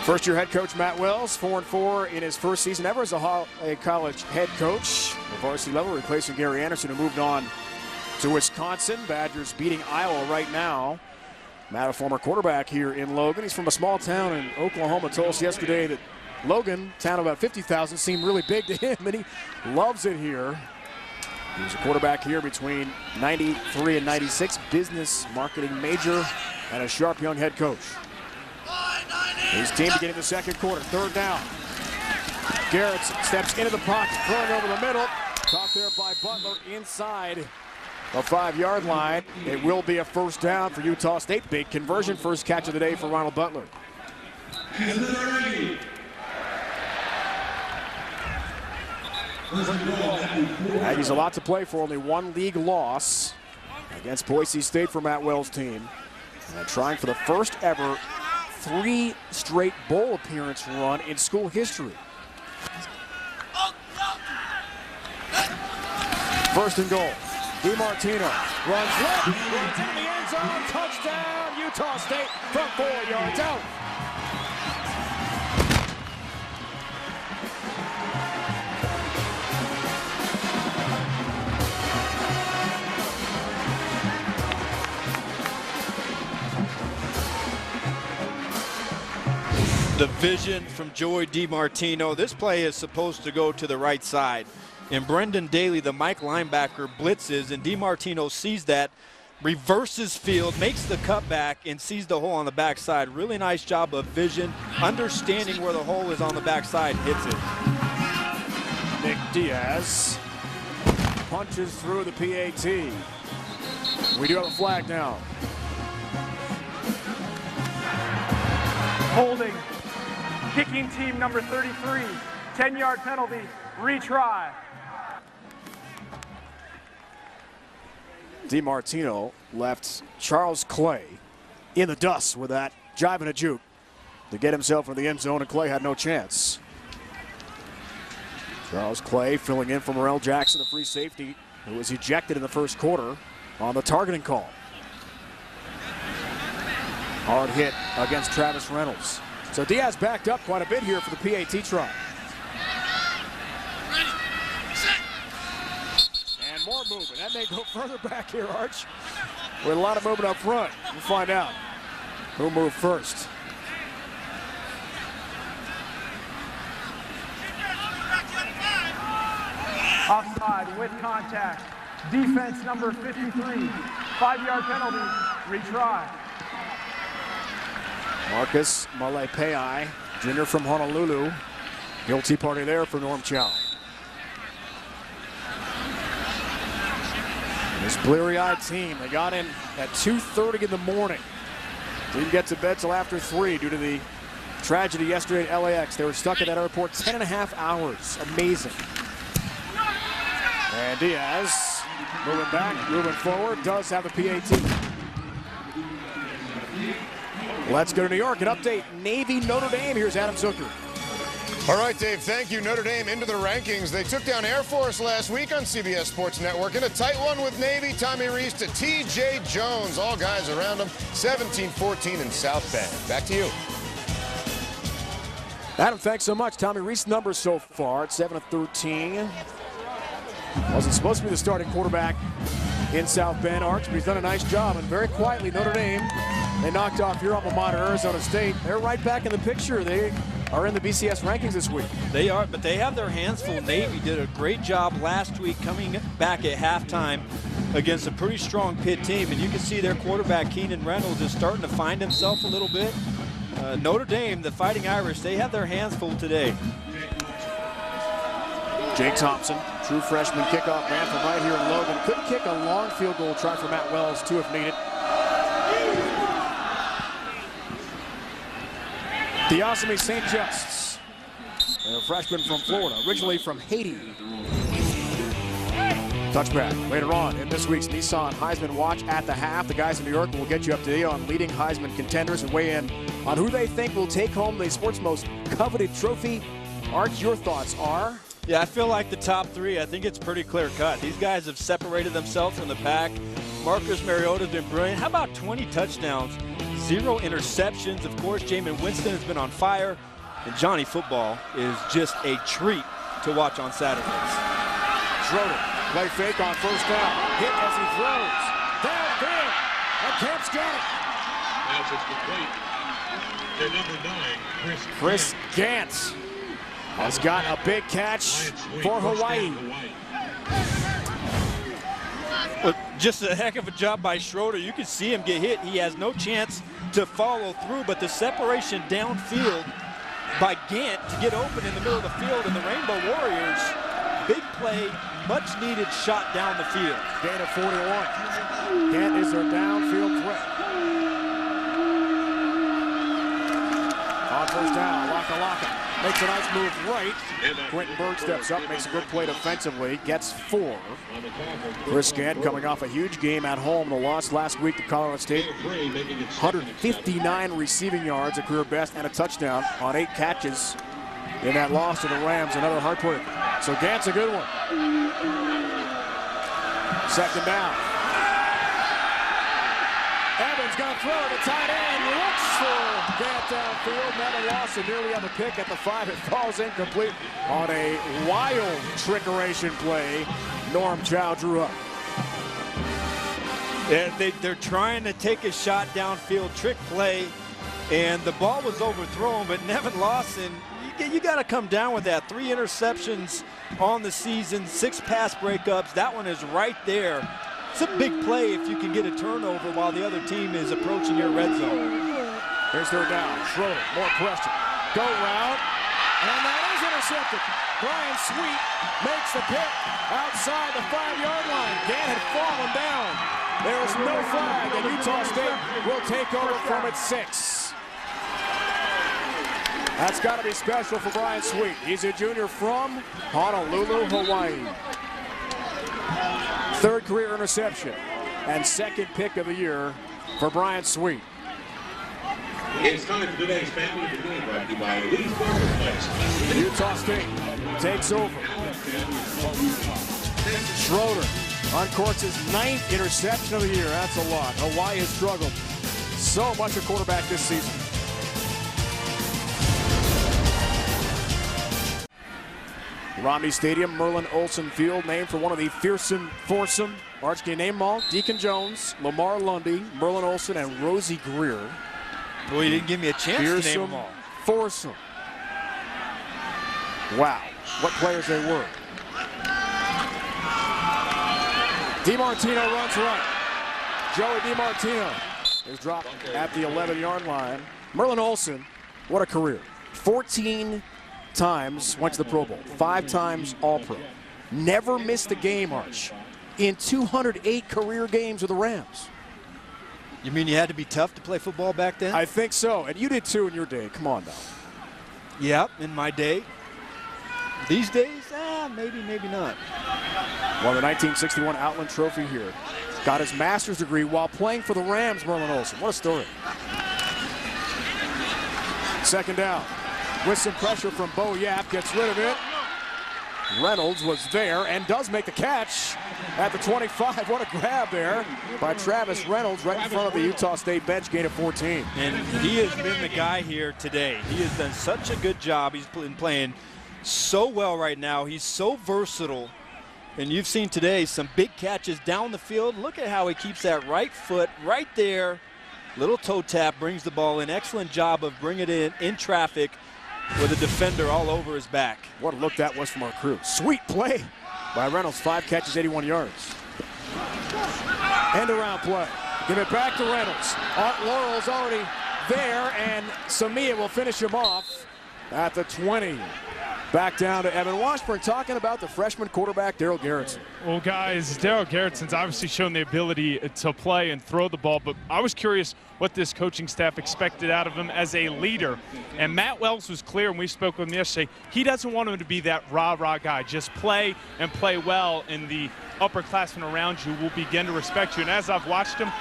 First-year head coach Matt Wells, 4-4 in his first season ever as a college head coach. The varsity level, replacing Gary Anderson, who moved on to Wisconsin. Badgers beating Iowa right now. Matt, a former quarterback here in Logan. He's from a small town in Oklahoma. Told us yesterday that Logan, town of about 50,000, seemed really big to him, and he loves it here. He was a quarterback here between 93 and 96, business marketing major, and a sharp young head coach. His team beginning the second quarter, third down. Garrett steps into the pocket, throwing over the middle. Caught there by Butler inside the 5-yard line. It will be a first down for Utah State. Big conversion, first catch of the day for Ronald Butler. Aggies a lot to play for, only one league loss against Boise State for Matt Wells' team. And trying for the first ever 3 straight bowl appearance run in school history. First and goal. DiMartino runs left, runs into the end zone, touchdown, Utah State from 4 yards out. The vision from Joey DiMartino. This play is supposed to go to the right side. And Brendan Daly, the Mike linebacker, blitzes, and DiMartino sees that, reverses field, makes the cutback, and sees the hole on the backside. Really nice job of vision, understanding where the hole is on the backside, hits it. Nick Diaz punches through the PAT. We do have a flag now. Holding. Kicking team number 33, 10-yard penalty, retry. DiMartino left Charles Clay in the dust with that jive and a juke to get himself in the end zone, and Clay had no chance. Charles Clay filling in for Morrell Jackson, the free safety, who was ejected in the first quarter on the targeting call. Hard hit against Travis Reynolds. So Diaz backed up quite a bit here for the PAT try. And more movement. That may go further back here, Arch. With a lot of movement up front. We'll find out who moved first. Offside with contact. Defense number 53, 5-yard penalty, retry. Marcus Malepeai, junior from Honolulu. Guilty party there for Norm Chow. This bleary-eyed team, they got in at 2:30 in the morning. Didn't get to bed till after 3 due to the tragedy yesterday at LAX. They were stuck at that airport 10.5 hours. Amazing. And Diaz moving back, moving forward, does have the PAT. Let's go to New York and update Navy Notre Dame. Here's Adam Zucker. All right, Dave, thank you. Notre Dame into the rankings. They took down Air Force last week on CBS Sports Network in a tight one with Navy. Tommy Rees to T.J. Jones. All guys around him. 17-14 in South Bend. Back to you. Adam, thanks so much. Tommy Rees' numbers so far at 7 of 13. Wasn't supposed to be the starting quarterback in South Bend, Arch, but he's done a nice job. And very quietly, Notre Dame, they knocked off your alma mater, Arizona State. They're right back in the picture. They are in the BCS rankings this week. They are, but they have their hands full. Navy did a great job last week coming back at halftime against a pretty strong Pitt team. And you can see their quarterback, Keenan Reynolds, is starting to find himself a little bit. Notre Dame, the Fighting Irish, they have their hands full today. Jake Thompson, true freshman kickoff man from right here in Logan. Couldn't kick a long field goal try for Matt Wells, 2 if needed. Diosime St. Justs, a freshman from Florida, originally from Haiti. Touchback later on in this week's Nissan Heisman Watch at the half. The guys in New York will get you up to date on leading Heisman contenders and weigh in on who they think will take home the sport's most coveted trophy. Arch, your thoughts are? Yeah, I feel like the top 3, I think it's pretty clear cut. These guys have separated themselves from the pack. Marcus Mariota's been brilliant. How about 20 touchdowns? 0 interceptions. Of course, Jameis Winston has been on fire, and Johnny Football is just a treat to watch on Saturdays. Schroeder, play fake on first down. Hit as he throws. Downfield. And Kemp's got it. Pass is complete to number 9, Chris Gantz has got a big catch for Hawaii. Just a heck of a job by Schroeder. You can see him get hit. He has no chance to follow through, but the separation downfield by Gant to get open in the middle of the field, and the Rainbow Warriors, big play, much needed shot down the field. Gain of 41. Gant is their downfield threat. On first down, Laka makes a nice move right. Quentin Berg steps up, makes a good play defensively, gets 4. Chris Gant coming off a huge game at home. The loss last week to Colorado State. 159 receiving yards, a career best, and a touchdown on 8 catches in that loss to the Rams. Another heartbreaker. So Gant's a good one. Second down. Evans gonna throw to tight end. Looks for Gant downfield. Nevin Lawson nearly on the pick at the 5. It falls incomplete on a wild trickeration play. Norm Chow drew up. Yeah, they're trying to take a shot downfield, trick play, and the ball was overthrown, but Nevin Lawson, you got to come down with that. 3 interceptions on the season, 6 pass breakups. That one is right there. It's a big play if you can get a turnover while the other team is approaching your red zone. Here's third down. Schroeder, more pressure. Go route, and that is intercepted. Brian Sweet makes the pick outside the 5-yard line. Gant had fallen down. There is no flag, and Utah State will take over from its 6. That's got to be special for Brian Sweet. He's a junior from Honolulu, Hawaii. 3rd career interception and 2nd pick of the year for Brian Sweet. It's time for today's Family of the Game, brought to you by Lee's Marketplace. Utah State takes over. Schroeder uncorks his 9th interception of the year. That's a lot. Hawaii has struggled so much at quarterback this season. Romney Stadium, Merlin Olsen Field, named for one of the fearsome foursome. Arch, can you name them all? Deacon Jones, Lamar Lundy, Merlin Olsen, and Rosie Greer. Boy, you didn't give me a chance to name them all. Foursome. Wow, what players they were. DiMartino runs right. Joey DiMartino is dropped at the 11-yard line. Merlin Olsen, what a career. 14 times went to the Pro Bowl, 5 times All-Pro. Never missed a game, Arch, in 208 career games with the Rams. You mean you had to be tough to play football back then? I think so, and you did too in your day. Come on now. Yep, in my day. These days, maybe not. Won the 1961 Outland Trophy here. Got his master's degree while playing for the Rams, Merlin Olsen. What a story. Second down. With some pressure from Bo Yap, gets rid of it. Reynolds was there and does make the catch at the 25. What a grab there by Travis Reynolds right in front of the Utah State bench, gain of 14. And he has been the guy here today. He has done such a good job. He's been playing so well right now. He's so versatile. And you've seen today some big catches down the field. Look at how he keeps that right foot right there. Little toe tap, brings the ball in. Excellent job of bringing it in traffic with a defender all over his back. What a look that was from our crew. Sweet play by Reynolds. 5 catches, 81 yards. End around play. Give it back to Reynolds. Art Laurel's already there, and Samia will finish him off at the 20. Back down to Evan Washburn talking about the freshman quarterback, Darryl Garrettson. Well, guys, Darryl Garrettson's obviously shown the ability to play and throw the ball, but I was curious what this coaching staff expected out of him as a leader. And Matt Wells was clear, and we spoke with him yesterday, he doesn't want him to be that rah-rah guy. Just play and play well, and the upperclassmen around you will begin to respect you. And as I've watched him,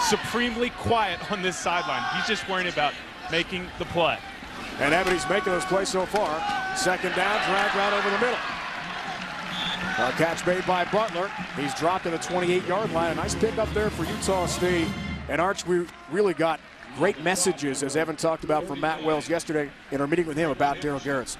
supremely quiet on this sideline. He's just worrying about making the play. And Ebony's making those plays so far. Second down, drag right over the middle. A catch made by Butler. He's dropped to the 28-yard line. A nice pick up there for Utah State. And Arch, we really got great messages, as Evan talked about from Matt Wells yesterday in our meeting with him about Daryl Garrettson.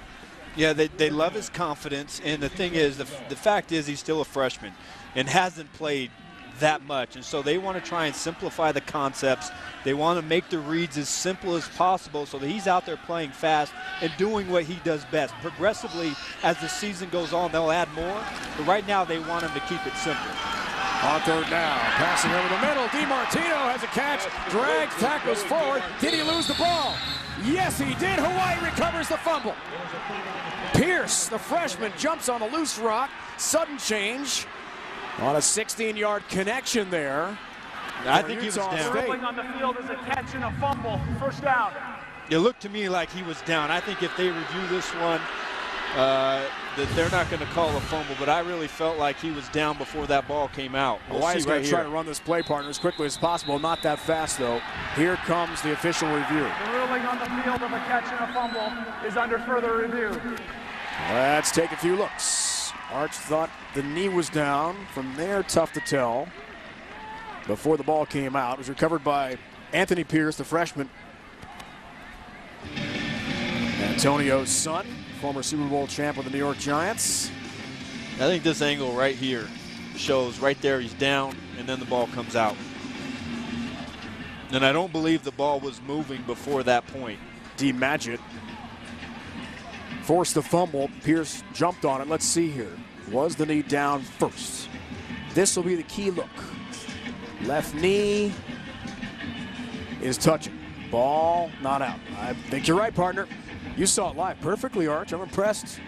Yeah, they love his confidence, and the thing is, the fact is he's still a freshman and hasn't played that much, and so they want to try and simplify the concepts. They want to make the reads as simple as possible so that he's out there playing fast and doing what he does best. Progressively, as the season goes on, they'll add more, but right now they want him to keep it simple. On third down, passing over the middle, DiMartino has a catch, drags, tackles forward. Did he lose the ball? Yes, he did. Hawaii recovers the fumble. Pierce, the freshman, jumps on a loose rock. Sudden change on a 16-yard connection there. I think he was down. Dribbling on the field is a catch and a fumble. First down. It looked to me like he was down. I think if they review this one, that they're not going to call a fumble, but I really felt like he was down before that ball came out. Hawaii's going to try to run this play, partner, as quickly as possible. Not that fast, though. Here comes the official review. The ruling on the field of a catch and a fumble is under further review. Let's take a few looks. Arch thought the knee was down. From there, tough to tell. Before the ball came out, it was recovered by Anthony Pierce, the freshman. Antonio's son, former Super Bowl champ with the New York Giants. I think this angle right here shows right there he's down, and then the ball comes out. And I don't believe the ball was moving before that point. D-Magid forced the fumble. Pierce jumped on it. Let's see here. Was the knee down first? This will be the key look. Left knee is touching. Ball not out. I think you're right, partner. You saw it live perfectly, Arch. I'm impressed.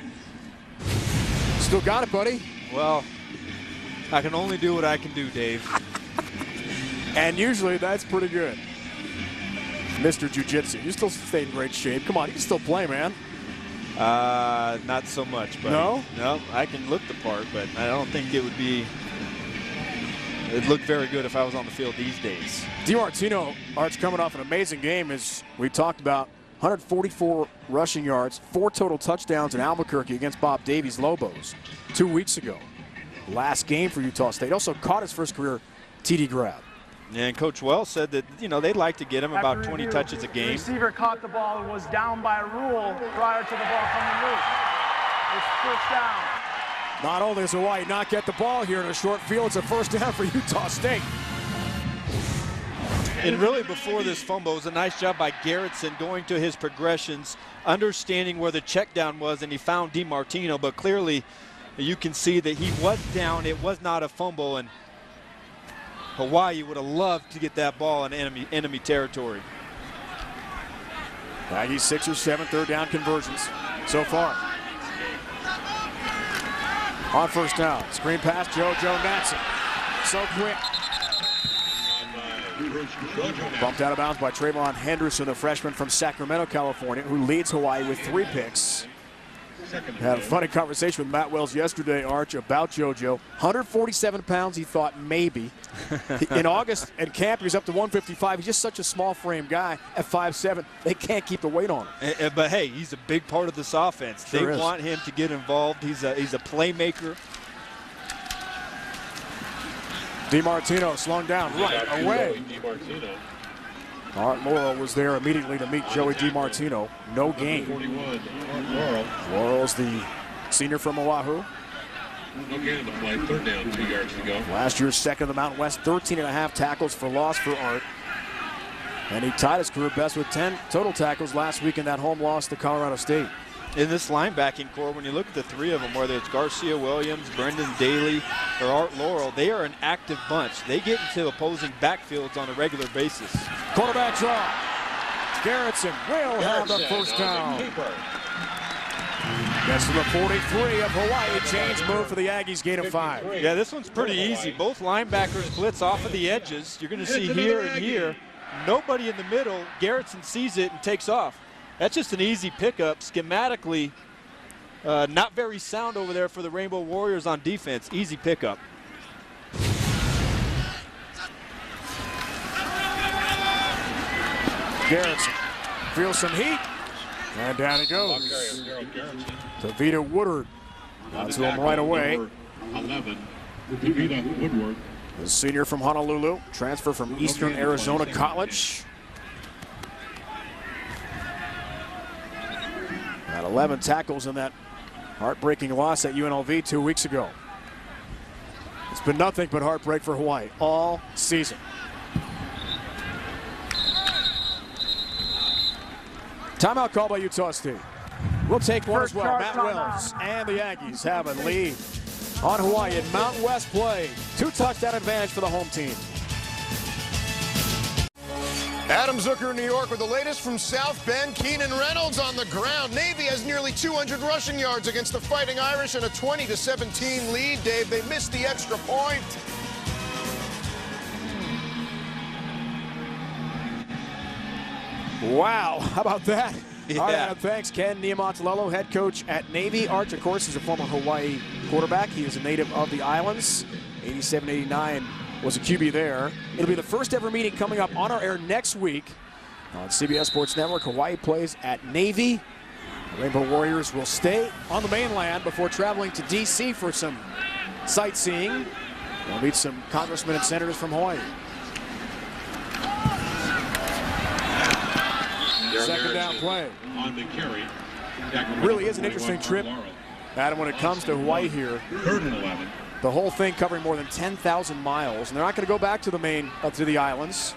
Still got it, buddy. Well, I can only do what I can do, Dave. And usually that's pretty good. Mr. Jiu-Jitsu, you still stay in great shape. Come on, you can still play, man. Not so much, but no, I can look the part, but I don't think it would be. It'd look very good if I was on the field these days. DiMartino, Arch, coming off an amazing game, as we talked about. 144 rushing yards, 4 total touchdowns in Albuquerque against Bob Davies Lobos 2 weeks ago. Last game for Utah State. Also caught his first career TD grab. And Coach Wells said that, they'd like to get him about 20 touches a game. The receiver caught the ball and was down by a rule prior to the ball coming loose. It's first down. Not only does Hawaii not get the ball here in a short field, it's a first down for Utah State. And really before this fumble, it was a nice job by Garrettson going to his progressions, understanding where the check down was, and he found DiMartino, but clearly you can see that he was down. It was not a fumble, and Hawaii would have loved to get that ball in enemy territory. Aggies 6 or 7 third down conversions so far. On first down, screen pass, JoJo Natson. So quick. Bumped out of bounds by Trayvon Henderson, the freshman from Sacramento, California, who leads Hawaii with 3 picks. Had a funny conversation with Matt Wells yesterday, Arch, about JoJo. 147 pounds, he thought maybe. In August at camp, he was up to 155. He's just such a small frame guy at 5'7". They can't keep the weight on him. But hey, he's a big part of this offense. Sure they is. want him to get involved. He's a playmaker. DiMartino slung down right away. Art Laurel was there immediately to meet Joey DiMartino. No gain. Laurel's the senior from Oahu. No gain in the play. Third down, 2 yards to go. Last year's second of the Mountain West, 13.5 tackles for loss for Art. And he tied his career best with 10 total tackles last week in that home loss to Colorado State. In this linebacking core, when you look at the 3 of them, whether it's Garcia Williams, Brendan Daly, or Art Laurel, they are an active bunch. They get into opposing backfields on a regular basis. Quarterback draw. Garrettson will have the first down. Gets to the 43 of Hawaii. Change move for the Aggies, gain of 5. Yeah, this one's pretty easy. Both linebackers blitz off of the edges. You're going to see here and here. Nobody in the middle. Garrettson sees it and takes off. That's just an easy pickup. Schematically, not very sound over there for the Rainbow Warriors on defense. Easy pickup. Garrettson feels some heat. And down he goes. To Vita Woodward. Got to him right away. 11. Vita Woodward. The senior from Honolulu. Transfer from Eastern Arizona College. Had 11 tackles in that heartbreaking loss at UNLV 2 weeks ago. It's been nothing but heartbreak for Hawaii all season. Timeout call by Utah State. We'll take one as well. Matt Wells and the Aggies have a lead on Hawaii in Mountain West play. 2-touchdown advantage for the home team. Adam Zucker in New York with the latest from South Bend. Keenan Reynolds on the ground. Navy has nearly 200 rushing yards against the Fighting Irish and a 20-17 lead. Dave, they missed the extra point. Wow, how about that? Yeah. All right, Adam, thanks. Ken Niumatalolo, head coach at Navy. Arch, of course, is a former Hawaii quarterback. He is a native of the islands. 87-89 was a QB there. It'll be the first ever meeting coming up on our air next week on CBS Sports Network. Hawaii plays at Navy. The Rainbow Warriors will stay on the mainland before traveling to D.C. for some sightseeing. They'll meet some congressmen and senators from Hawaii. Second down play. On the carry. Really is an interesting trip, Adam, when it comes to Hawaii here. 3rd and 11. The whole thing covering more than 10,000 miles, and they're not going to go back to the to the islands,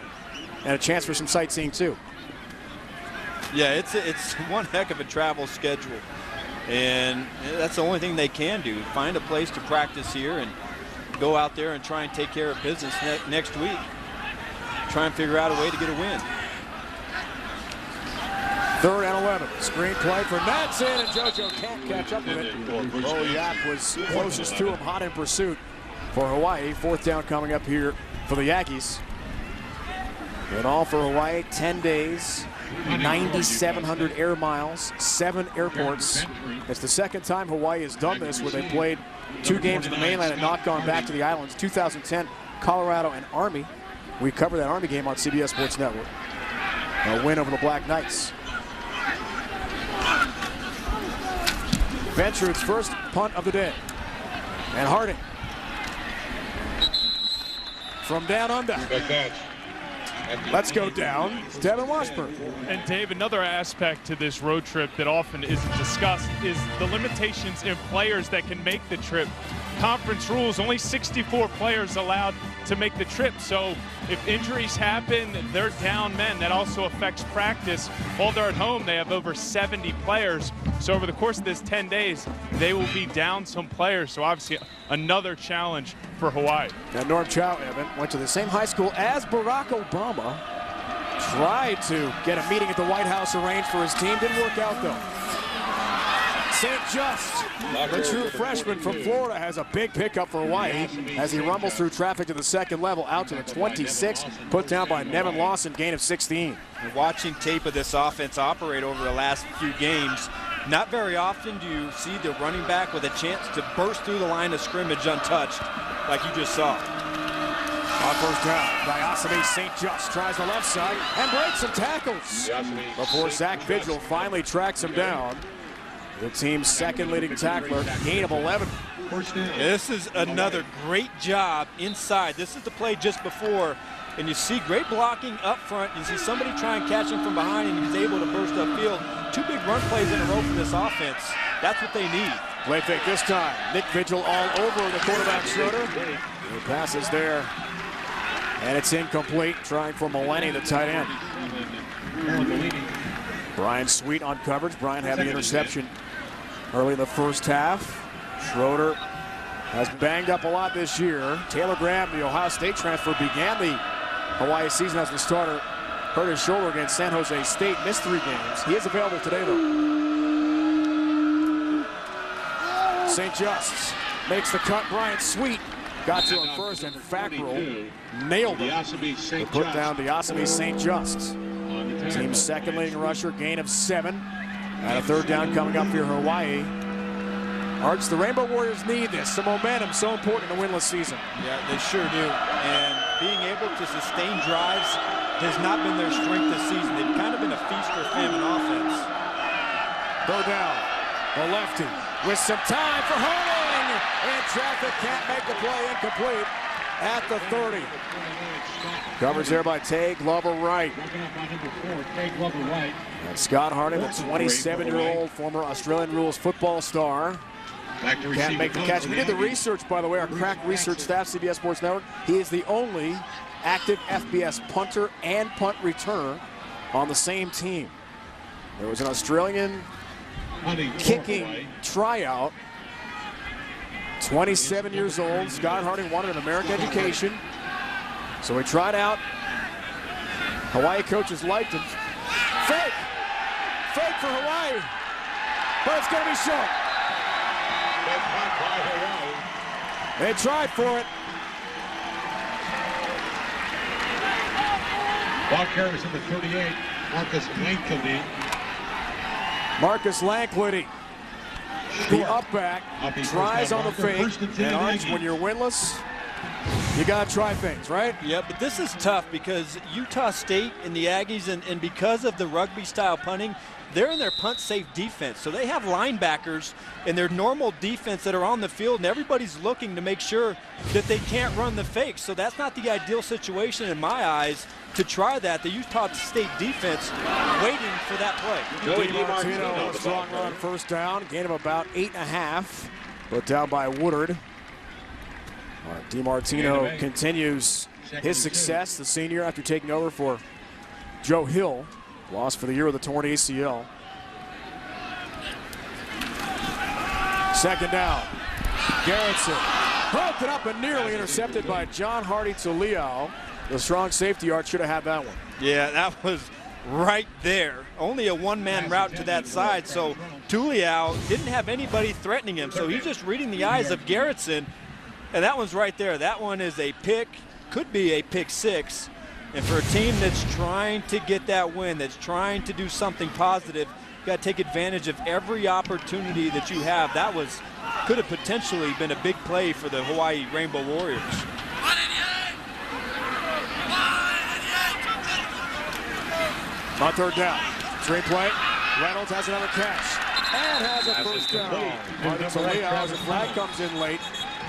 and a chance for some sightseeing too. Yeah, it's one heck of a travel schedule, and that's the only thing they can do. Find a place to practice here and go out there and try and take care of business next week. Try and figure out a way to get a win. 3rd and 11. Screen play for Madsen, and JoJo can't catch up with it. Oh, Yap was closest to him, hot in pursuit for Hawaii. 4th down coming up here for the Aggies. In all for Hawaii, 10 days, 9,700 air miles, 7 airports. It's the second time Hawaii has done this, where they played 2 games in the mainland and not gone back to the islands. 2010, Colorado and Army. We covered that Army game on CBS Sports Network. A win over the Black Knights. Venture's first punt of the day. And Harding from down under. Let's go down. Devin Washburn. And Dave, another aspect to this road trip that often isn't discussed is the limitations in players that can make the trip. Conference rules, only 64 players allowed to make the trip. So if injuries happen, they're down men. That also affects practice. While they're at home, they have over 70 players. So over the course of this 10 days, they will be down some players. So obviously another challenge for Hawaii. Now Norm Chow, Evan, went to the same high school as Barack Obama. Tried to get a meeting at the White House arranged for his team. Didn't work out, though. St. Just, the true freshman from Florida, has a big pickup for Hawaii as he rumbles through traffic to the second level, out to the 26, put down by Nevin Lawson, gain of 16. And watching tape of this offense operate over the last few games, not very often do you see the running back with a chance to burst through the line of scrimmage untouched like you just saw. On first down, Diosime St. Just tries the left side and breaks some tackles before Zach Vigil finally tracks him down. The team's second leading tackler, gain of 11. This is another great job inside. This is the play just before, and you see great blocking up front. You see somebody try and catch him from behind, and he's able to burst upfield. 2 big run plays in a row for this offense. That's what they need. Play fake this time. Nick Vigil all over the quarterback Schroeder. He passes there, and it's incomplete. Trying for Maleni, the tight end. Brian Sweet on coverage. Brian had the interception early in the first half. Schroeder has banged up a lot this year. Taylor Graham, the Ohio State transfer, began the Hawaii season as the starter. Hurt his shoulder against San Jose State, missed 3 games. He is available today, though. St. Just makes the cut. Brian Sweet got to him first, and Fackrell nailed him to put down Diosime St. Just. Team's second leading rusher, gain of 7. And a 3rd down coming up here for Hawaii. Arch, the Rainbow Warriors need this. Some momentum, so important in a winless season. Yeah, they sure do. And being able to sustain drives has not been their strength this season. They've kind of been a feast or famine offense. Throw down, the lefty with some time for Harding. And traffic can't make the play, incomplete. at the 30. Coverage there by Tay Glover Wright. And Scott Harding, the 27-year-old former Australian rules football star. Can't make the catch. We did the research, by the way, our crack research staff, CBS Sports Network. He is the only active FBS punter and punt returner on the same team. There was an Australian kicking tryout. 27 years old. Scott Harding wanted an American education, so he tried out. Hawaii coaches liked him. Fake for Hawaii, but it's going to be short. They tried for it. Ball carries number 38, Marcus Lankley. Marcus Lankley, the up-back, tries on the fake. And Arch, when you're winless, you got to try things, right? Yeah, but this is tough because Utah State and the Aggies, and because of the rugby-style punting, they're in their punt-safe defense. So they have linebackers in their normal defense that are on the field, and everybody's looking to make sure that they can't run the fake. So that's not the ideal situation in my eyes to try that. The Utah State defense waiting for that play. DiMartino, a strong run, first down, gain of about 8.5, but down by Woodard. DiMartino continues his success, the senior, after taking over for Joe Hill. Lost for the year with a torn ACL. Second down. Garrettson broke it up and nearly intercepted by John Hardy Tuliao. The strong safety arch should have had that one. Yeah, that was right there. Only a one-man route to that side, so Tuliao didn't have anybody threatening him, so he's just reading the eyes of Garrettson, and that one's right there. That one is a pick, could be a pick six. And for a team that's trying to get that win, that's trying to do something positive, you got to take advantage of every opportunity that you have. That could have potentially been a big play for the Hawaii Rainbow Warriors. On third down, straight play. Reynolds has another catch and has a first down. Hardy Tuliao, as the flag comes in late,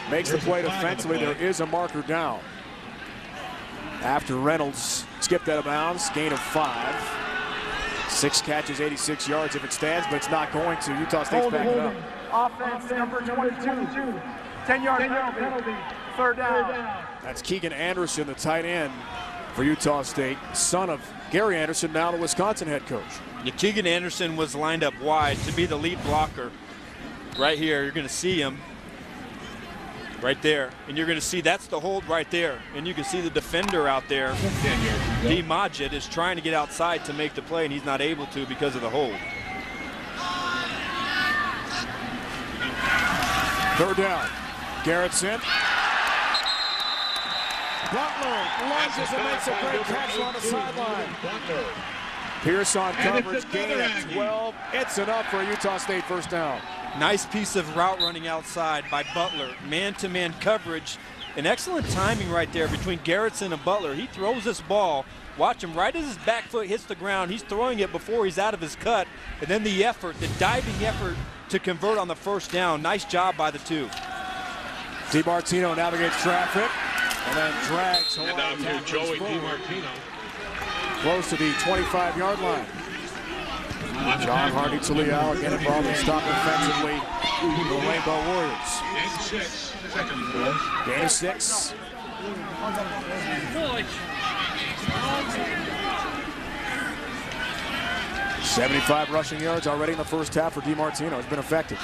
makes the play defensively. There is a marker down. After Reynolds skipped out of bounds, gain of 5. 6 catches, 86 yards if it stands, but it's not going to. Utah State's backing up. Offense number 22, 10-yard penalty, third down. That's Keegan Anderson, the tight end for Utah State, son of Gary Anderson, now the Wisconsin head coach. Yeah, Keegan Anderson was lined up wide to be the lead blocker. Right here, you're going to see him. Right there, and you're going to see that's the hold right there, and you can see the defender out there. D. Majid is trying to get outside to make the play, and he's not able to because of the hold. Third down, Garrettson. Butler lunges and makes a great catch on the sideline. Pierce on coverage, gain of 12. It's enough for a Utah State first down. Nice piece of route running outside by Butler. Man-to-man coverage. An excellent timing right there between Garrettson and Butler. He throws this ball. Watch him right as his back foot hits the ground. He's throwing it before he's out of his cut. And then the effort, the diving effort to convert on the first down. Nice job by the two. DiMartino navigates traffic and then drags And out here, Joey DiMartino. close to the 25-yard line. John Hardy Tuliao again involved in stop offensively for the Rainbow Warriors. Game 6, second and 4. Game 6. $75 rushing yards already in the first half for DiMartino. Has been effective.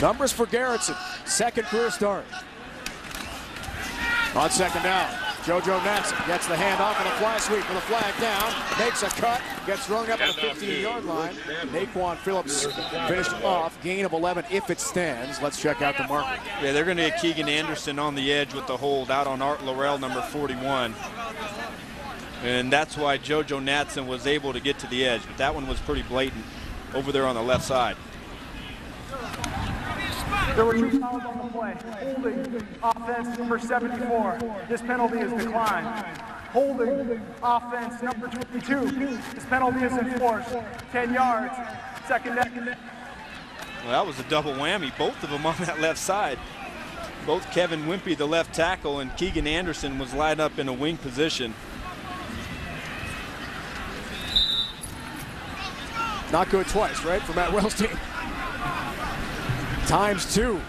Numbers for Garrettson. Second career start. On second down, JoJo Natson gets the handoff and a fly sweep with a flag down, makes a cut, gets thrown up at the 15-yard line. Naquan Phillips finished off, gain of 11 if it stands. Let's check out the marker. Yeah, they're going to get Keegan Anderson on the edge with the hold out on Art Laurel, number 41. And that's why JoJo Natson was able to get to the edge, but that one was pretty blatant over there on the left side. There were 2 fouls on the play. Holding offense number 74. This penalty is declined. Holding offense number 22. This penalty is enforced. 10 yards. Second down. Well, that was a double whammy, both of them on that left side. both Kevin Wimpy, the left tackle, and Keegan Anderson was lined up in a wing position. Not good twice, right, for Matt Wells' team. ×2.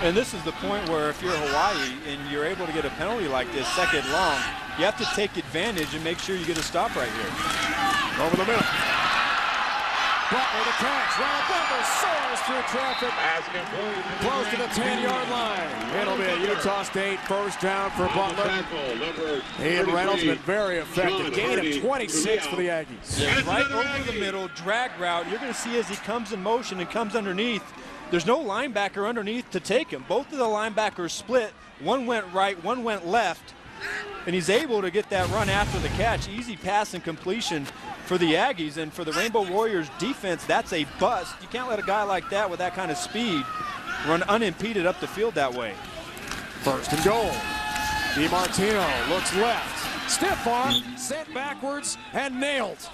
And this is the point where if you're Hawaii and you're able to get a penalty like this, second long, you have to take advantage and make sure you get a stop right here. Over the middle. Butler the catch. Ronald Butler soars through traffic. Close to the 10-yard line. It'll be a Utah State first down for Butler. Ian Reynolds been very effective. Gain of 26 for the Aggies. Yeah, right over the middle, drag route. You're going to see as he comes in motion and comes underneath, there's no linebacker underneath to take him. Both of the linebackers split. One went right, one went left. And he's able to get that run after the catch. Easy pass and completion for the Aggies. And for the Rainbow Warriors defense, that's a bust. You can't let a guy like that with that kind of speed run unimpeded up the field that way. First and goal. DiMartino looks left. Stiff arm, sent backwards, and nailed.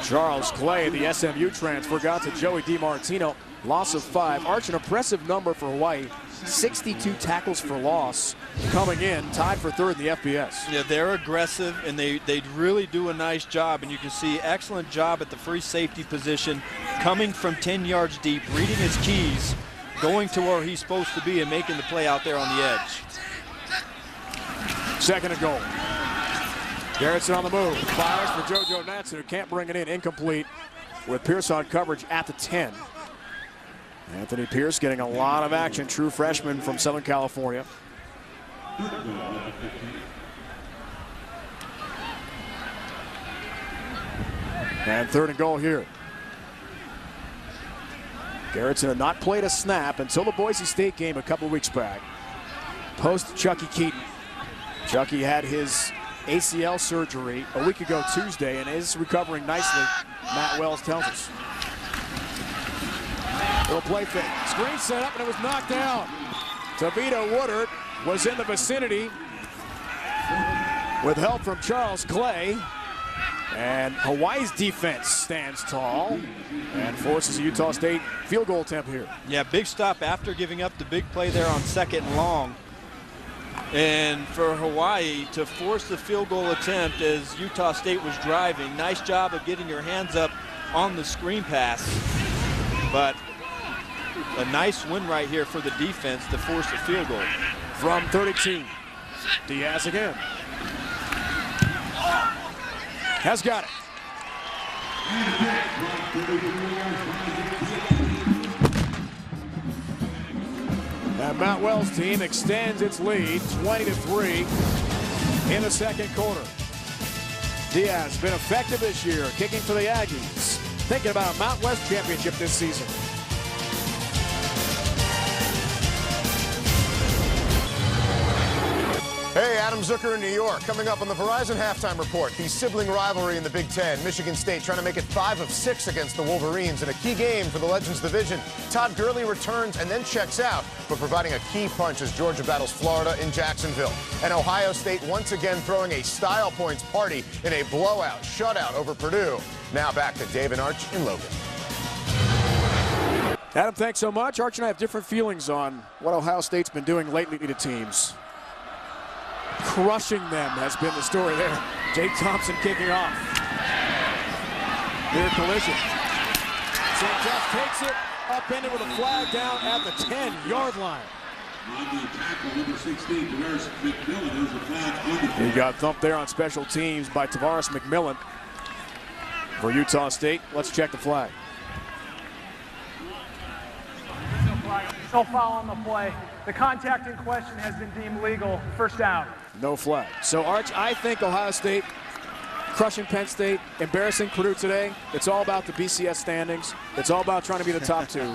Charles Clay, the SMU transfer, got to Joey DiMartino. Loss of 5. Arch, an impressive number for Hawaii. 62 tackles for loss coming in, tied for third in the FBS. Yeah, they're aggressive, and they really do a nice job. And you can see excellent job at the free safety position, coming from 10 yards deep, reading his keys, going to where he's supposed to be, and making the play out there on the edge. Second and goal. Garrettson on the move. Fires for JoJo Natson, who can't bring it in. Incomplete with Pierce on coverage at the 10. Anthony Pierce getting a lot of action, true freshman from Southern California. And third and goal here. Garrettson had not played a snap until the Boise State game a couple weeks back. Post Chucky Keaton. Chucky had his ACL surgery a week ago Tuesday and is recovering nicely, Matt Wells tells us. Little play fake. Screen set up and it was knocked down. Tavita Woodard was in the vicinity with help from Charles Clay. And Hawaii's defense stands tall and forces a Utah State field goal attempt here. Yeah, big stop after giving up the big play there on second and long. And for Hawaii to force the field goal attempt as Utah State was driving. Nice job of getting your hands up on the screen pass. But a nice win right here for the defense to force the field goal. From 32, Diaz again. Has got it. And Matt Wells' team extends its lead 20-3 in the second quarter. Diaz been effective this year, kicking for the Aggies. Thinking about a Mountain West championship this season. Hey, Adam Zucker in New York. Coming up on the Verizon Halftime Report, the sibling rivalry in the Big Ten. Michigan State trying to make it 5 of 6 against the Wolverines in a key game for the Legends division. Todd Gurley returns and then checks out, but providing a key punch as Georgia battles Florida in Jacksonville. And Ohio State once again throwing a style points party in a blowout shutout over Purdue. Now back to Dave and Arch in Logan. Adam, thanks so much. Arch and I have different feelings on what Ohio State's been doing lately to teams. Crushing them has been the story there. Jake Thompson kicking off. Near collision. St. Just takes it, upended with a flag down at the 10-yard line. He got thumped there on special teams by Tavares McMillan for Utah State. Let's check the flag. No foul on the play. The contact in question has been deemed legal. First down. No flag. So, Arch, I think Ohio State crushing Penn State, embarrassing Purdue today. It's all about the BCS standings. It's all about trying to be the top two.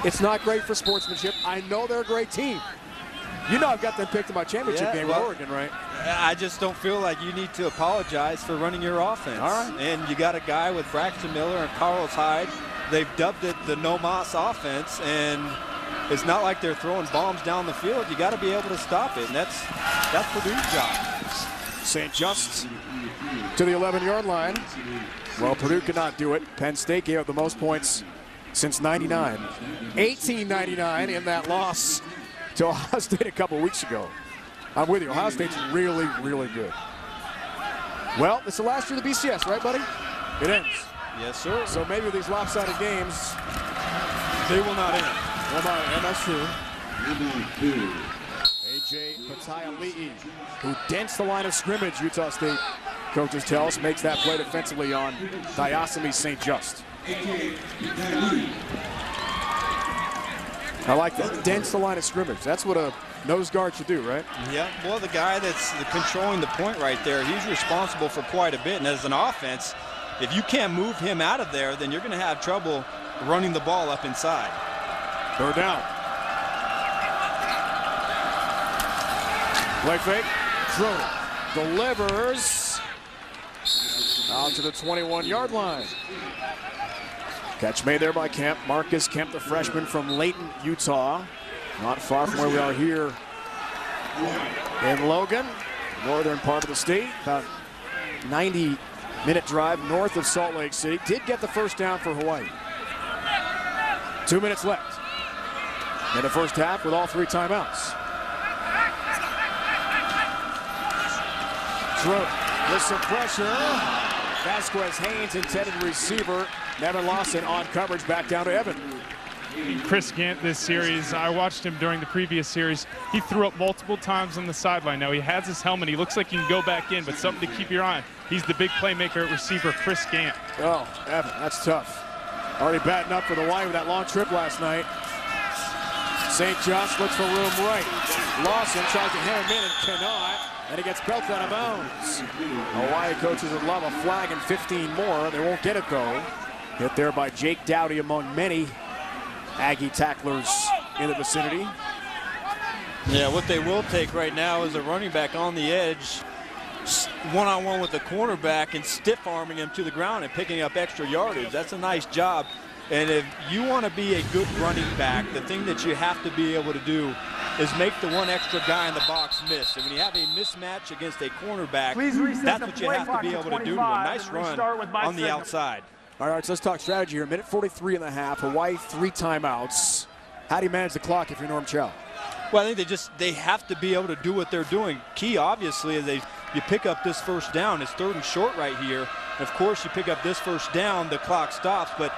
It's not great for sportsmanship. I know they're a great team. You know I've got them picked in my championship game with Oregon, right? I just don't feel like you need to apologize for running your offense. All right. And you got a guy with Braxton Miller and Carlos Hyde. They've dubbed it the No Mas offense, and it's not like they're throwing bombs down the field. You got to be able to stop it, and that's Purdue's job. St. Just to the 11-yard line. Well, Purdue could not do it. Penn State gave up the most points since '99. 1899 in that loss to Ohio State a couple weeks ago. I'm with you. Ohio State's really, really good. Well, it's the last year of the BCS, right, buddy? It ends. Yes, sir. So maybe these lopsided games, They will not end. well, not, and that's true. A.J. Pataya-Li'i, who dents the line of scrimmage, Utah State coaches tell us, makes that play defensively on Diosemy St. Just. I like that. Dents the line of scrimmage. That's what a nose guard should do, right? Yeah, well, the guy that's controlling the point right there, he's responsible for quite a bit. And as an offense, if you can't move him out of there, then you're going to have trouble running the ball up inside. Third down. Play fake. Schroeder delivers out to the 21-yard line. Catch made there by Kemp. Marcus Kemp, the freshman from Layton, Utah. Not far from where we are here in Logan, northern part of the state. About 90-minute drive north of Salt Lake City. Did get the first down for Hawaii. 2 minutes left in the first half with all 3 timeouts. Schroeder with some pressure. Vasquez Haynes, intended receiver. Nevin Lawson on coverage, back down to Evan. Chris Gant this series, I watched him during the previous series. He threw up multiple times on the sideline. Now he has his helmet. He looks like he can go back in, but something to keep your eye on. He's the big playmaker at receiver, Chris Gant. Oh, Evan, that's tough. Already batting up for the Hawaii with that long trip last night. St. John's looks for room right. Lawson tries to hem him in and cannot. And he gets belted out of bounds. Hawaii coaches would love a flag and 15 more. They won't get it though. Hit there by Jake Dowdy among many Aggie tacklers in the vicinity. Yeah, what they will take right now is a running back on the edge, one-on-one with the cornerback and stiff-arming him to the ground and picking up extra yardage. That's a nice job. And if you want to be a good running back, the thing that you have to be able to do is make the one extra guy in the box miss. And when you have a mismatch against a cornerback, that's what you have to be able to do. A nice run on the outside. All right, so let's talk strategy here. Minute 43 and a half. Hawaii 3 timeouts. How do you manage the clock if you're Norm Chow? Well, I think they have to be able to do what they're doing. Key, obviously, is you pick up this first down. It's 3rd and short right here. Of course, you pick up this first down, the clock stops, but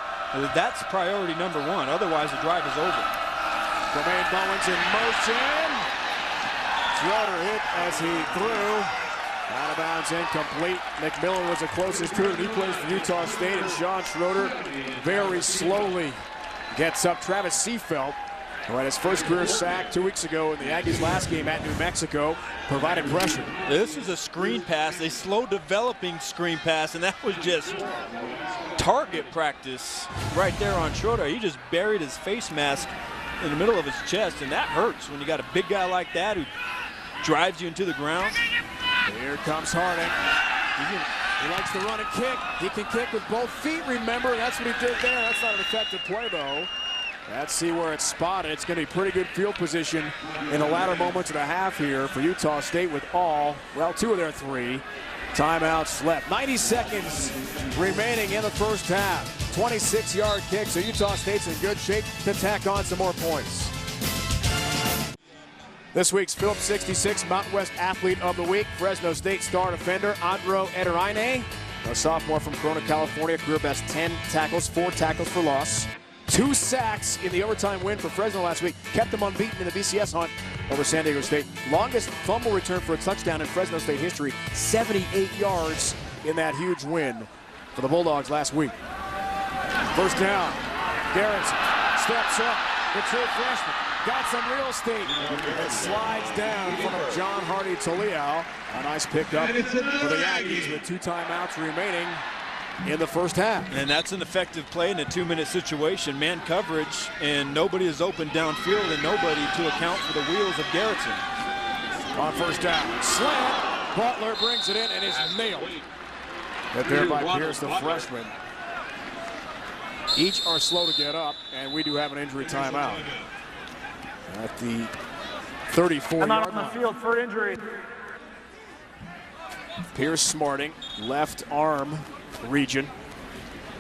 that's priority number 1. Otherwise, the drive is over. Jermaine Mullins in motion. Schroeder hit as he threw. Out of bounds, incomplete. McMillan was the closest to it. He plays for Utah State, and Sean Schroeder very slowly gets up. Travis Seafelt, who had his first career sack 2 weeks ago in the Aggies' last game at New Mexico, provided pressure. This is a screen pass, a slow developing screen pass, and that was just target practice right there on Schroeder. He just buried his face mask in the middle of his chest, and that hurts when you got a big guy like that who drives you into the ground. Here comes Harding. He likes to run and kick. He can kick with both feet, remember. That's what he did there. That's not an effective play, though. Let's see where it's spotted. It's going to be pretty good field position in the latter moments of the half here for Utah State with 2 of their 3 timeouts left. 90 seconds remaining in the first half. 26-yard kick, so Utah State's in good shape to tack on some more points. This week's Phillips 66 Mountain West Athlete of the Week, Fresno State star defender Andro Ederaine, a sophomore from Corona, California, career best 10 tackles, 4 tackles for loss. 2 sacks in the overtime win for Fresno last week. Kept them unbeaten in the BCS hunt over San Diego State. Longest fumble return for a touchdown in Fresno State history. 78 yards in that huge win for the Bulldogs last week. First down. Garrison steps up. The true freshman. Got some real estate. It slides down in front of John Hardy Toledo. A nice pickup for the Aggies with 2 timeouts remaining in the first half. And that's an effective play in a 2-minute situation. Man coverage, and nobody is open downfield and nobody to account for the wheels of Garrison. On first down. Slant. Butler brings it in and is nailed. Hit there by Pierce, the freshman. Each are slow to get up, and we do have an injury timeout at the 34-yard line. On the field for injury. Pierce smarting, left arm region,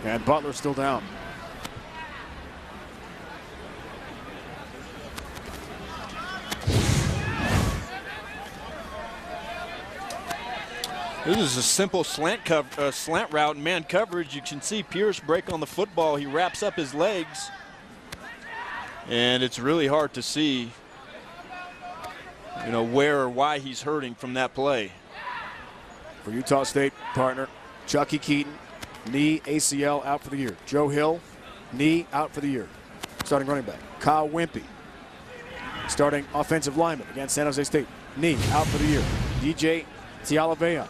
and Butler still down. This is a simple slant route and man coverage. You can see Pierce break on the football. He wraps up his legs, and it's really hard to see, where or why he's hurting from that play. For Utah State partner, Chucky Keaton, knee ACL out for the year. Joe Hill, knee out for the year. Starting running back, Kyle Wimpy. Starting offensive lineman against San Jose State, knee out for the year. DJ Tialavea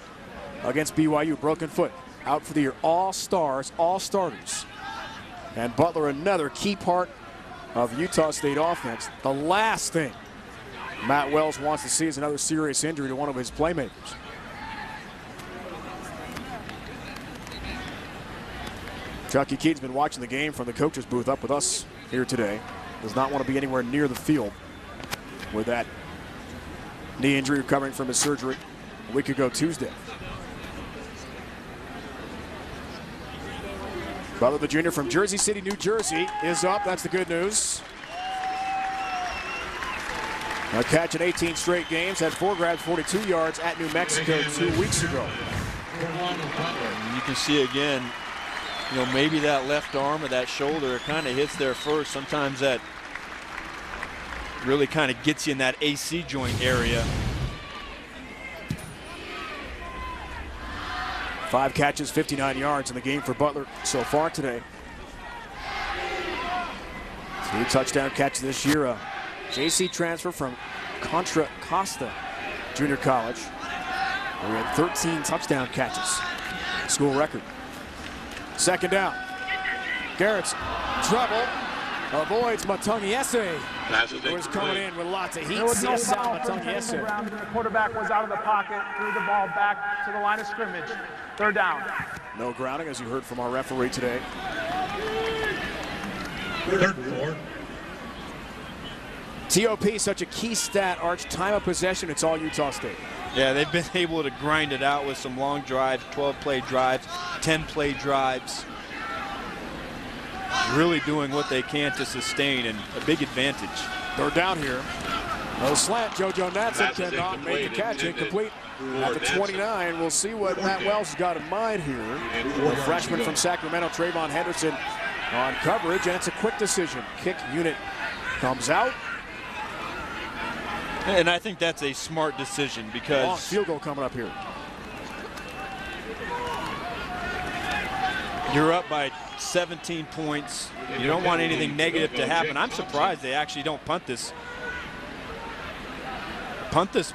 against BYU, broken foot, out for the year. All stars, all starters. And Butler, another key part of Utah State offense. The last thing Matt Wells wants to see is another serious injury to one of his playmakers. Chucky Keaton's been watching the game from the coach's booth up with us here today. Does not want to be anywhere near the field with that knee injury, recovering from his surgery a week ago Tuesday. Butler, the junior from Jersey City, New Jersey, is up. That's the good news. A catch in 18 straight games, had 4 grabs, 42 yards at New Mexico 2 weeks ago. You can see again, maybe that left arm or that shoulder kind of hits there first. Sometimes that really kind of gets you in that AC joint area. 5 catches, 59 yards in the game for Butler so far today. 3 touchdown catches this year. A JC transfer from Contra Costa Junior College, where he had 13 touchdown catches. School record. Second down. Garrett's trouble. Avoids Matungiese, who is coming in with lots of heat. There was no foul from the ground. The quarterback was out of the pocket, threw the ball back to the line of scrimmage. Third down. No grounding, as you heard from our referee today. Third and 4. TOP, such a key stat, Arch. Time of possession, it's all Utah State. Yeah, they've been able to grind it out with some long drives, 12-play drives, 10-play drives. Really doing what they can to sustain, and a big advantage. Third down here. No slant. JoJo Natson cannot make the catch. Incomplete at the 29. We'll see what Matt Wells has got in mind here. The freshman from Sacramento, Trayvon Henderson, on coverage, and it's a quick decision. Kick unit comes out. And I think that's a smart decision because long field goal coming up here. You're up by 17 points. You don't want anything negative to happen. I'm surprised they actually don't punt this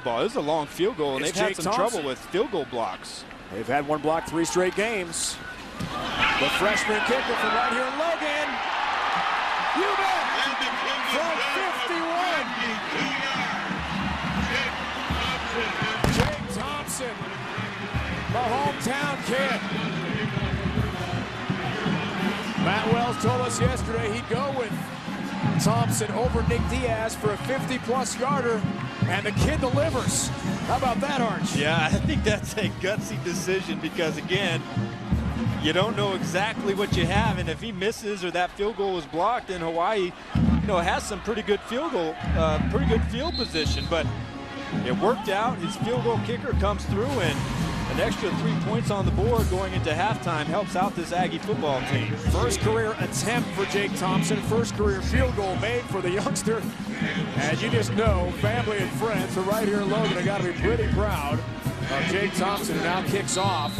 ball. This is a long field goal, and they've had some trouble with field goal blocks. They've had one block 3 straight games. The freshman kicker from right here in Logan. You bet! From 51. Jake Thompson, the hometown kid. Matt Wells told us yesterday he'd go with Thompson over Nick Diaz for a 50-plus yarder, and the kid delivers. How about that, Arch? Yeah, I think that's a gutsy decision because, again, you don't know exactly what you have, and if he misses or that field goal is blocked, then Hawaii, has some pretty good field position. But it worked out. His field goal kicker comes through, and an extra 3 points on the board going into halftime helps out this Aggie football team. First career attempt for Jake Thompson. First career field goal made for the youngster. As you just know, family and friends are right here in Logan. They got to be pretty proud of Jake Thompson, who now kicks off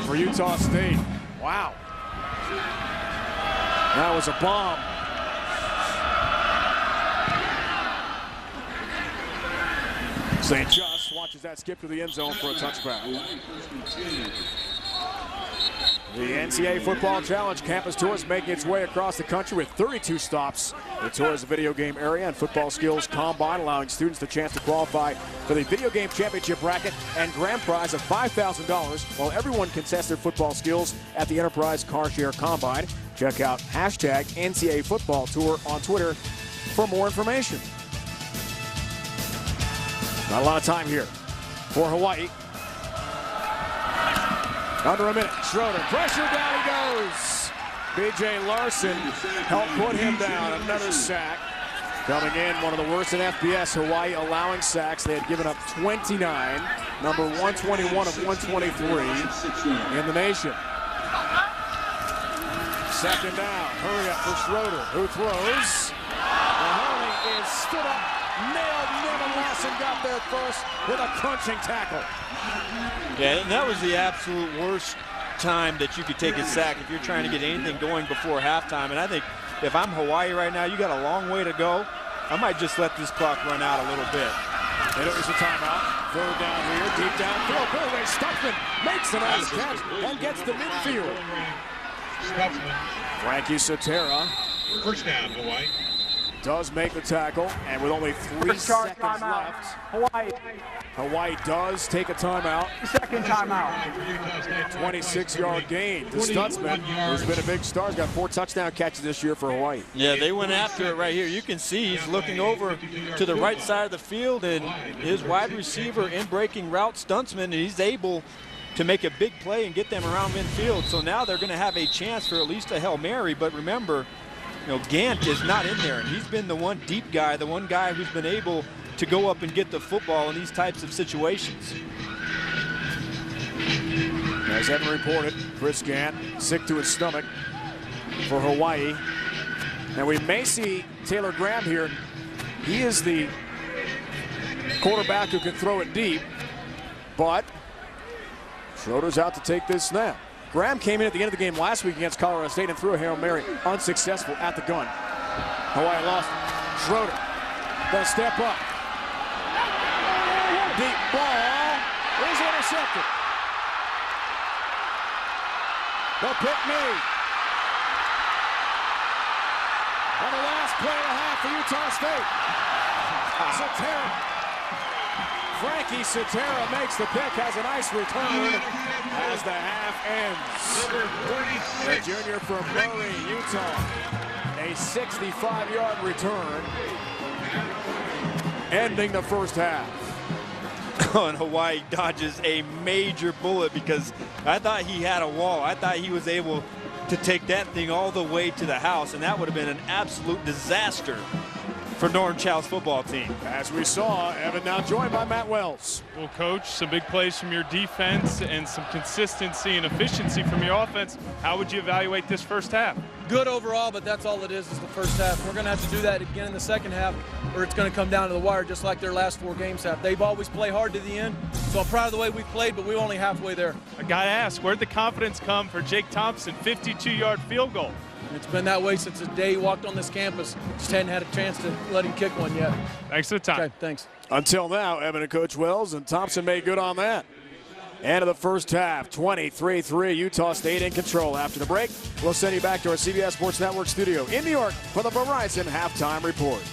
for Utah State. Wow. That was a bomb. St. Just watches that skip to the end zone for a touchback. The NCAA Football Challenge Campus Tour is making its way across the country with 32 stops. The tour is a video game area and football skills combine, allowing students the chance to qualify for the video game championship bracket and grand prize of $5,000, while everyone can test their football skills at the Enterprise Car Share Combine. Check out hashtag NCAA Football Tour on Twitter for more information. Not a lot of time here for Hawaii. Under a minute. Schroeder, pressure, down he goes. B.J. Larson helped put him down. Another sack. Coming in, one of the worst in FBS, Hawaii allowing sacks. They had given up 29, number 121 of 123 in the nation. Second down, hurry up for Schroeder, who throws. Mahoney is stood up, nailed. Nevin Lawson got there first with a crunching tackle. Yeah, and that was the absolute worst time that you could take a sack if you're trying to get anything going before halftime. And I think if I'm Hawaii right now, you got a long way to go. I might just let this clock run out a little bit. And it was a timeout. Third down here, deep downfield. Burway Stuckman makes a nice catch and gets the midfield. Frankie Sotera First down, Hawaii. does make the tackle, and with only 3 seconds left, Hawaii does take a timeout. Second timeout. 26-yard gain to Stutzman, who's been a big star. He's got 4 touchdown catches this year for Hawaii. Yeah, they went after it right here. You can see he's looking over to the right side of the field, and his wide receiver in breaking route, Stutzman, and he's able to make a big play and get them around midfield. So now they're going to have a chance for at least a Hail Mary. But remember, Gant is not in there, and he's been the one deep guy, the one guy who's been able to go up and get the football in these types of situations. As Evan reported, Chris Gant sick to his stomach for Hawaii. And we may see Taylor Graham here. He is the quarterback who can throw it deep, but Schroeder's out to take this snap. Graham came in at the end of the game last week against Colorado State and threw a Hail Mary, unsuccessful at the gun. Hawaii lost. Schroeder gonna step up. Deep ball is intercepted. The pick made. On the last play and a half for Utah State. Sotera. Frankie Sotera makes the pick, has a nice return as the half ends. The junior from Murray, Utah. A 65-yard return, ending the first half. And Hawaii dodges a major bullet because I thought he had a wall. I thought he was able to take that thing all the way to the house, and that would have been an absolute disaster for Norton Chow's football team. As we saw, Evan now joined by Matt Wells. Well, Coach, some big plays from your defense and some consistency and efficiency from your offense. How would you evaluate this first half? Good overall, but that's all it is the first half. We're going to have to do that again in the second half, or it's going to come down to the wire just like their last 4 games have. They've always played hard to the end, so I'm proud of the way we've played, but we're only halfway there. I got to ask, where'd the confidence come for Jake Thompson, 52-yard field goal? It's been that way since the day he walked on this campus. Just hadn't had a chance to let him kick one yet. Thanks for the time. Okay, thanks. Until now, Evan and Coach Wells, and Thompson made good on that. End of the first half, 23-3, Utah State in control. After the break, we'll send you back to our CBS Sports Network studio in New York for the Verizon Halftime Report.